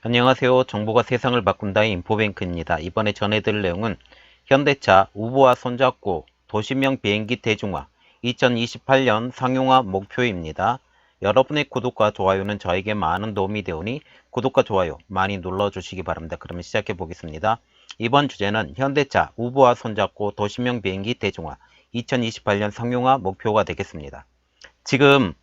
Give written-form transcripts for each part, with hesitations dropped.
안녕하세요. 정보가 세상을 바꾼다의 인포뱅크입니다. 이번에 전해드릴 내용은 현대차 우버와 손잡고 도시명 비행기 대중화 2028년 상용화 목표입니다. 여러분의 구독과 좋아요는 저에게 많은 도움이 되오니 구독과 좋아요 많이 눌러주시기 바랍니다. 그러면 시작해 보겠습니다. 이번 주제는 현대차 우버와 손잡고 도시명 비행기 대중화 2028년 상용화 목표가 되겠습니다. 지금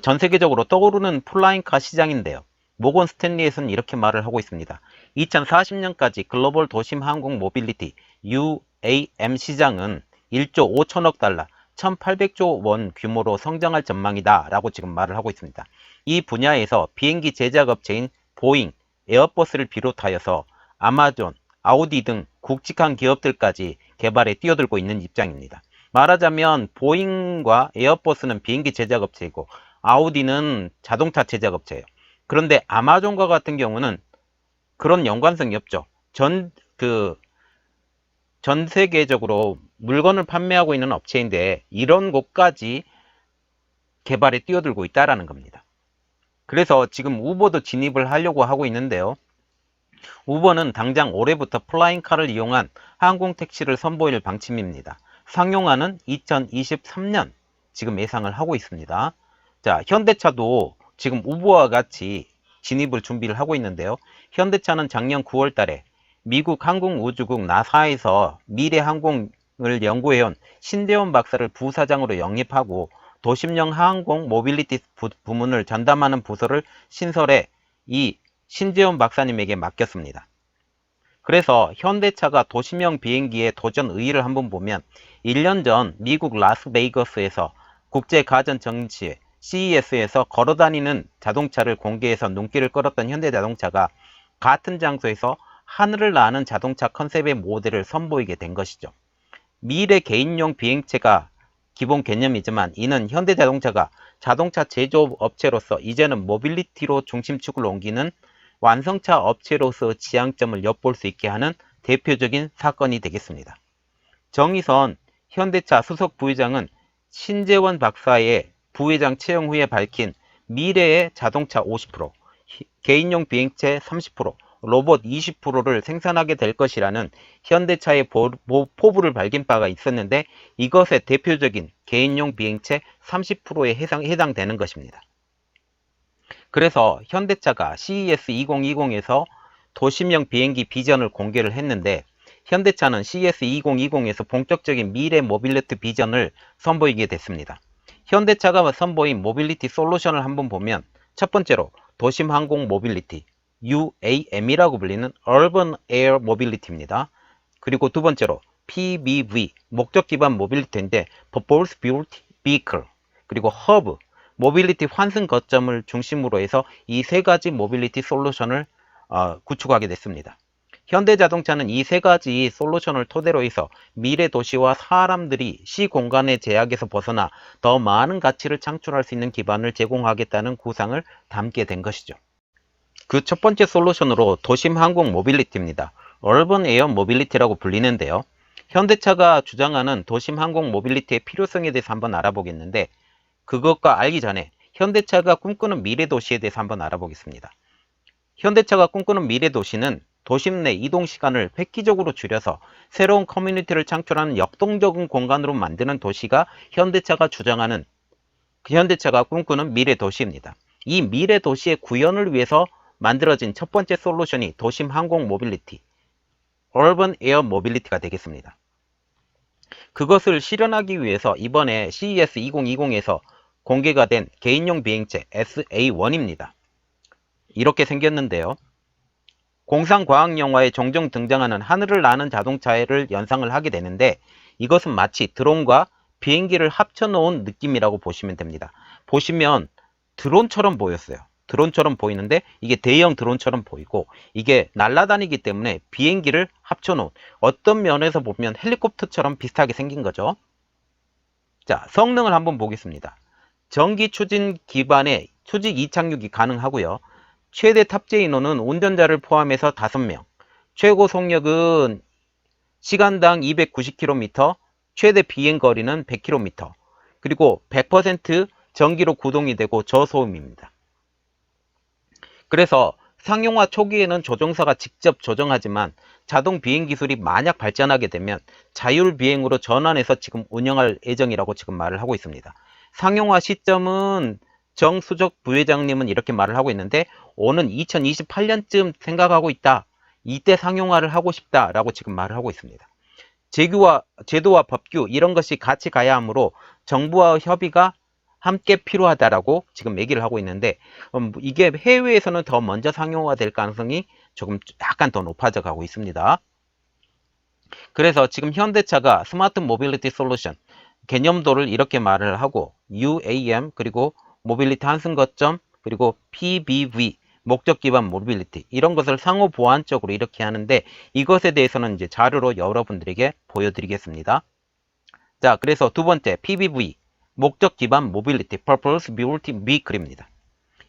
전 세계적으로 떠오르는 플라잉카 시장인데요. 모건 스탠리에서는 이렇게 말을 하고 있습니다. 2040년까지 글로벌 도심 항공 모빌리티 UAM 시장은 1조 5천억 달러 1800조 원 규모로 성장할 전망이다 라고 지금 말을 하고 있습니다. 이 분야에서 비행기 제작업체인 보잉, 에어버스를 비롯하여서 아마존, 아우디 등 굵직한 기업들까지 개발에 뛰어들고 있는 입장입니다. 말하자면 보잉과 에어버스는 비행기 제작업체이고 아우디는 자동차 제작업체예요. 그런데 아마존과 같은 경우는 그런 연관성이 없죠. 전 세계적으로 물건을 판매하고 있는 업체인데 이런 곳까지 개발에 뛰어들고 있다라는 겁니다. 그래서 지금 우버도 진입을 하려고 하고 있는데요. 우버는 당장 올해부터 플라잉카를 이용한 항공 택시를 선보일 방침입니다. 상용화는 2023년 지금 예상을 하고 있습니다. 자, 현대차도 지금 우버와 같이 진입을 준비를 하고 있는데요. 현대차는 작년 9월 달에 미국 항공우주국 나사에서 미래항공을 연구해온 신대원 박사를 부사장으로 영입하고 도심형 항공 모빌리티 부문을 전담하는 부서를 신설해 이 신재원 박사님에게 맡겼습니다. 그래서 현대차가 도심형 비행기의 도전 의의를 한번 보면 1년 전 미국 라스베이거스에서 국제가전정치회 CES에서 걸어다니는 자동차를 공개해서 눈길을 끌었던 현대자동차가 같은 장소에서 하늘을 나는 자동차 컨셉의 모델을 선보이게 된 것이죠. 미래 개인용 비행체가 기본 개념이지만 이는 현대자동차가 자동차 제조업체로서 이제는 모빌리티로 중심축을 옮기는 완성차 업체로서 지향점을 엿볼 수 있게 하는 대표적인 사건이 되겠습니다. 정의선 현대차 수석 부회장은 신재원 박사의 부회장 채용 후에 밝힌 미래의 자동차 50%, 개인용 비행체 30%, 로봇 20%를 생산하게 될 것이라는 현대차의 포부를 밝힌 바가 있었는데 이것의 대표적인 개인용 비행체 30%에 해당되는 것입니다. 그래서 현대차가 CES 2020에서 도심형 비행기 비전을 공개를 했는데 현대차는 CES 2020에서 본격적인 미래 모빌리티 비전을 선보이게 됐습니다. 현대차가 선보인 모빌리티 솔루션을 한번 보면 첫 번째로 도심 항공 모빌리티 UAM이라고 불리는 Urban Air Mobility입니다. 그리고 두 번째로 PBV 목적 기반 모빌리티인데 Purpose Built Vehicle 그리고 허브 모빌리티 환승 거점을 중심으로 해서 이 세 가지 모빌리티 솔루션을 구축하게 됐습니다. 현대자동차는 이 세 가지 솔루션을 토대로 해서 미래 도시와 사람들이 시공간의 제약에서 벗어나 더 많은 가치를 창출할 수 있는 기반을 제공하겠다는 구상을 담게 된 것이죠. 그 첫 번째 솔루션으로 도심 항공 모빌리티입니다. 얼번 에어 모빌리티라고 불리는데요. 현대차가 주장하는 도심 항공 모빌리티의 필요성에 대해서 한번 알아보겠는데 그것과 알기 전에 현대차가 꿈꾸는 미래 도시에 대해서 한번 알아보겠습니다. 현대차가 꿈꾸는 미래 도시는 도심 내 이동 시간을 획기적으로 줄여서 새로운 커뮤니티를 창출하는 역동적인 공간으로 만드는 도시가 현대차가 주장하는 현대차가 꿈꾸는 미래 도시입니다. 이 미래 도시의 구현을 위해서 만들어진 첫 번째 솔루션이 도심 항공 모빌리티, Urban Air Mobility가 되겠습니다. 그것을 실현하기 위해서 이번에 CES 2020에서 공개가 된 개인용 비행체 SA1입니다. 이렇게 생겼는데요. 공상과학 영화에 종종 등장하는 하늘을 나는 자동차를 연상을 하게 되는데 이것은 마치 드론과 비행기를 합쳐놓은 느낌이라고 보시면 됩니다. 보시면 드론처럼 보였어요. 드론처럼 보이는데 이게 대형 드론처럼 보이고 이게 날아다니기 때문에 비행기를 합쳐놓은 어떤 면에서 보면 헬리콥터처럼 비슷하게 생긴 거죠. 자, 성능을 한번 보겠습니다. 전기 추진 기반의 수직 이착륙이 가능하고요. 최대 탑재 인원은 운전자를 포함해서 5명, 최고 속력은 시간당 290km, 최대 비행거리는 100km, 그리고 100% 전기로 구동이 되고 저소음입니다. 그래서 상용화 초기에는 조종사가 직접 조정하지만 자동 비행 기술이 만약 발전하게 되면 자율 비행으로 전환해서 지금 운영할 예정이라고 지금 말을 하고 있습니다. 상용화 시점은 정수적 부회장님은 이렇게 말을 하고 있는데 오는 2028년쯤 생각하고 있다. 이때 상용화를 하고 싶다라고 지금 말을 하고 있습니다. 제도와 법규 이런 것이 같이 가야 하므로 정부와 협의가 함께 필요하다라고 지금 얘기를 하고 있는데 이게 해외에서는 더 먼저 상용화 될 가능성이 조금 약간 더 높아져 가고 있습니다. 그래서 지금 현대차가 스마트 모빌리티 솔루션 개념도를 이렇게 말을 하고 UAM 그리고 모빌리티 환승 거점 그리고 PBV 목적 기반 모빌리티 이런 것을 상호 보완적으로 이렇게 하는데 이것에 대해서는 이제 자료로 여러분들에게 보여드리겠습니다. 자, 그래서 두 번째 PBV 목적 기반 모빌리티 Purpose Built Vehicle입니다.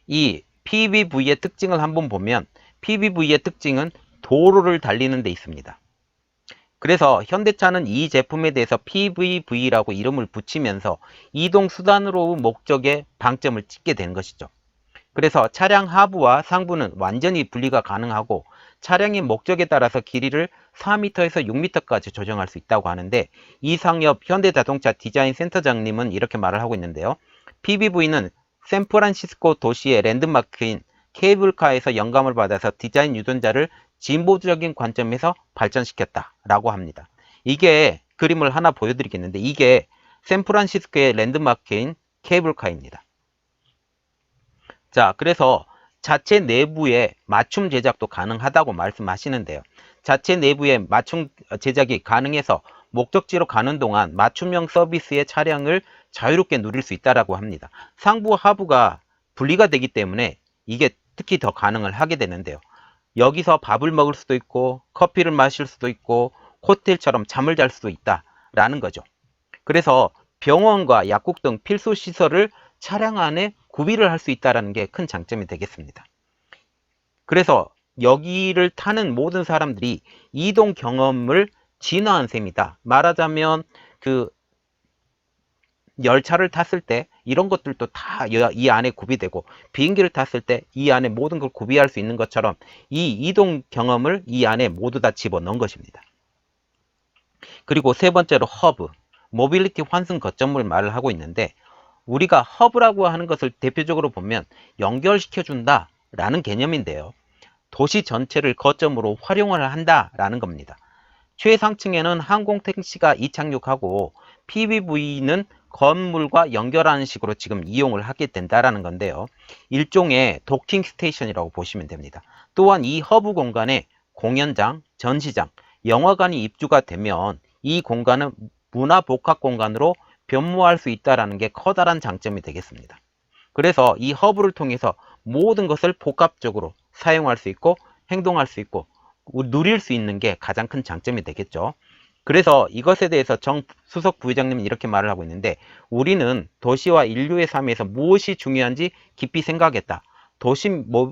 이 PBV의 특징을 한번 보면 PBV의 특징은 도로를 달리는 데 있습니다. 그래서 현대차는 이 제품에 대해서 PBV라고 이름을 붙이면서 이동수단으로 목적의 방점을 찍게 되는 것이죠. 그래서 차량 하부와 상부는 완전히 분리가 가능하고 차량의 목적에 따라서 길이를 4m에서 6m까지 조정할 수 있다고 하는데 이상엽 현대자동차 디자인 센터장님은 이렇게 말을 하고 있는데요. PBV는 샌프란시스코 도시의 랜드마크인 케이블카에서 영감을 받아서 디자인 유전자를 진보적인 관점에서 발전시켰다라고 합니다. 이게 그림을 하나 보여드리겠는데 이게 샌프란시스코의 랜드마크인 케이블카입니다. 자, 그래서 자체 내부에 맞춤 제작도 가능하다고 말씀하시는데요. 자체 내부에 맞춤 제작이 가능해서 목적지로 가는 동안 맞춤형 서비스의 차량을 자유롭게 누릴 수 있다고 합니다. 상부 하부가 분리가 되기 때문에 이게 특히 더 가능을 하게 되는데요. 여기서 밥을 먹을 수도 있고 커피를 마실 수도 있고 호텔처럼 잠을 잘 수도 있다라는 거죠. 그래서 병원과 약국 등 필수 시설을 차량 안에 구비를 할 수 있다는 게 큰 장점이 되겠습니다. 그래서 여기를 타는 모든 사람들이 이동 경험을 진화한 셈이다. 말하자면 그 열차를 탔을 때 이런 것들도 다 이 안에 구비되고 비행기를 탔을 때 이 안에 모든 걸 구비할 수 있는 것처럼 이 이동 경험을 이 안에 모두 다 집어넣은 것입니다. 그리고 세 번째로 허브, 모빌리티 환승 거점을 말을 하고 있는데 우리가 허브라고 하는 것을 대표적으로 보면 연결시켜준다 라는 개념인데요. 도시 전체를 거점으로 활용을 한다라는 겁니다. 최상층에는 항공택시가 이착륙하고 PBV는 건물과 연결하는 식으로 지금 이용을 하게 된다라는 건데요. 일종의 도킹 스테이션이라고 보시면 됩니다. 또한 이 허브 공간에 공연장, 전시장, 영화관이 입주가 되면 이 공간은 문화복합 공간으로 변모할 수 있다는 게 커다란 장점이 되겠습니다. 그래서 이 허브를 통해서 모든 것을 복합적으로 사용할 수 있고 행동할 수 있고 누릴 수 있는 게 가장 큰 장점이 되겠죠. 그래서 이것에 대해서 정수석 부회장님은 이렇게 말을 하고 있는데 우리는 도시와 인류의 삶에서 무엇이 중요한지 깊이 생각했다. 도시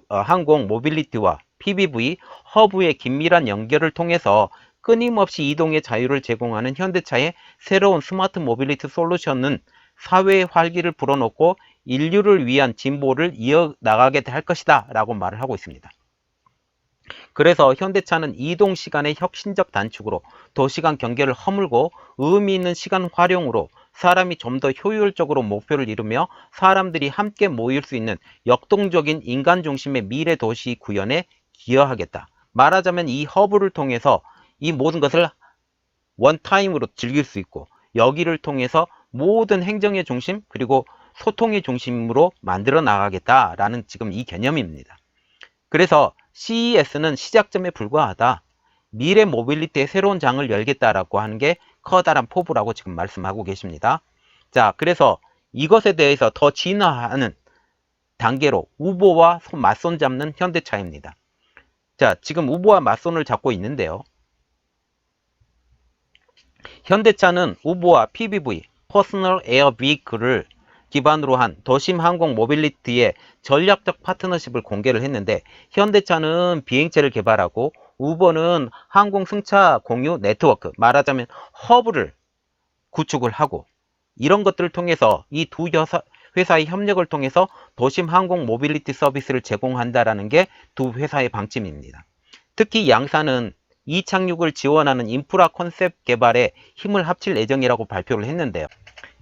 항공 모빌리티와 PBV 허브의 긴밀한 연결을 통해서 끊임없이 이동의 자유를 제공하는 현대차의 새로운 스마트 모빌리티 솔루션은 사회의 활기를 불어넣고 인류를 위한 진보를 이어나가게 할 것이다 라고 말을 하고 있습니다. 그래서 현대차는 이동 시간의 혁신적 단축으로 도시간 경계를 허물고 의미 있는 시간 활용으로 사람이 좀 더 효율적으로 목표를 이루며 사람들이 함께 모일 수 있는 역동적인 인간 중심의 미래 도시 구현에 기여하겠다. 말하자면 이 허브를 통해서 이 모든 것을 원타임으로 즐길 수 있고 여기를 통해서 모든 행정의 중심 그리고 소통의 중심으로 만들어 나가겠다라는 지금 이 개념입니다. 그래서 CES는 시작점에 불과하다. 미래 모빌리티의 새로운 장을 열겠다라고 하는 게 커다란 포부라고 지금 말씀하고 계십니다. 자, 그래서 이것에 대해서 더 진화하는 단계로 우보와 맞손 잡는 현대차입니다. 자, 지금 우보와 맞손을 잡고 있는데요. 현대차는 우보와 PBV, 퍼스널 에어 비클을 기반으로 한 도심 항공 모빌리티의 전략적 파트너십을 공개를 했는데 현대차는 비행체를 개발하고 우버는 항공 승차 공유 네트워크, 말하자면 허브를 구축을 하고 이런 것들을 통해서 이 두 회사의 협력을 통해서 도심 항공 모빌리티 서비스를 제공한다라는 게 두 회사의 방침입니다. 특히 양사는 이착륙을 지원하는 인프라 컨셉 개발에 힘을 합칠 예정이라고 발표를 했는데요.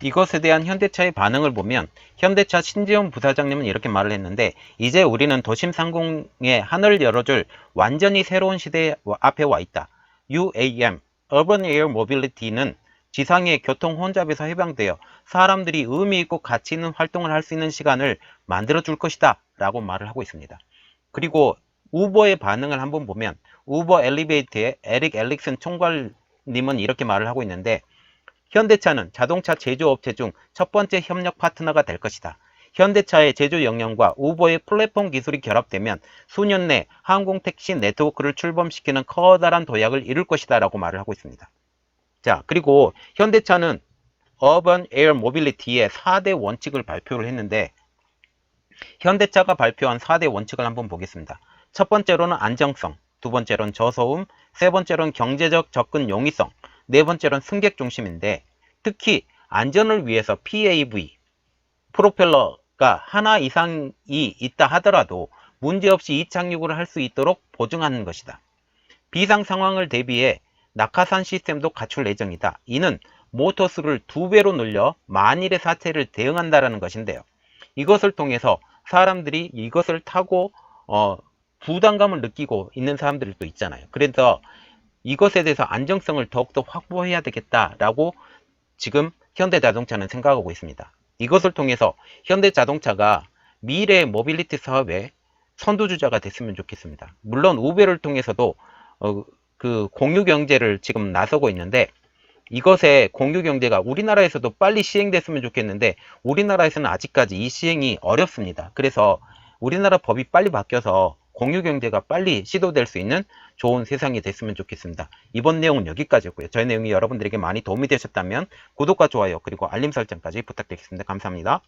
이것에 대한 현대차의 반응을 보면 현대차 신지원 부사장님은 이렇게 말을 했는데, 이제 우리는 도심 상공의 하늘을 열어줄 완전히 새로운 시대 앞에 와 있다. UAM, Urban Air Mobility는 지상의 교통 혼잡에서 해방되어 사람들이 의미 있고 가치 있는 활동을 할 수 있는 시간을 만들어 줄 것이다 라고 말을 하고 있습니다. 그리고 우버의 반응을 한번 보면 우버 엘리베이터의 에릭 엘릭슨 총괄님은 이렇게 말을 하고 있는데, 현대차는 자동차 제조업체 중 첫 번째 협력 파트너가 될 것이다. 현대차의 제조 역량과 우버의 플랫폼 기술이 결합되면 수년 내 항공택시 네트워크를 출범시키는 커다란 도약을 이룰 것이다 라고 말을 하고 있습니다. 자, 그리고 현대차는 Urban Air Mobility의 4대 원칙을 발표를 했는데, 현대차가 발표한 4대 원칙을 한번 보겠습니다. 첫 번째로는 안정성, 두 번째로는 저소음, 세 번째로는 경제적 접근 용이성, 네 번째로는 승객 중심인데, 특히 안전을 위해서 PAV, 프로펠러가 하나 이상이 있다 하더라도 문제없이 이착륙을 할 수 있도록 보증하는 것이다. 비상 상황을 대비해 낙하산 시스템도 갖출 예정이다. 이는 모터수를 2배로 늘려 만일의 사태를 대응한다는 것인데요. 이것을 통해서 사람들이 이것을 타고 부담감을 느끼고 있는 사람들도 있잖아요. 그래서 이것에 대해서 안정성을 더욱더 확보해야 되겠다라고 지금 현대자동차는 생각하고 있습니다. 이것을 통해서 현대자동차가 미래의 모빌리티 사업의 선두주자가 됐으면 좋겠습니다. 물론 우베를 통해서도 그 공유경제를 지금 나서고 있는데, 이것의 공유경제가 우리나라에서도 빨리 시행됐으면 좋겠는데 우리나라에서는 아직까지 이 시행이 어렵습니다. 그래서 우리나라 법이 빨리 바뀌어서 공유경제가 빨리 시도될 수 있는 좋은 세상이 됐으면 좋겠습니다. 이번 내용은 여기까지였고요. 저희 내용이 여러분들에게 많이 도움이 되셨다면 구독과 좋아요 그리고 알림 설정까지 부탁드리겠습니다. 감사합니다.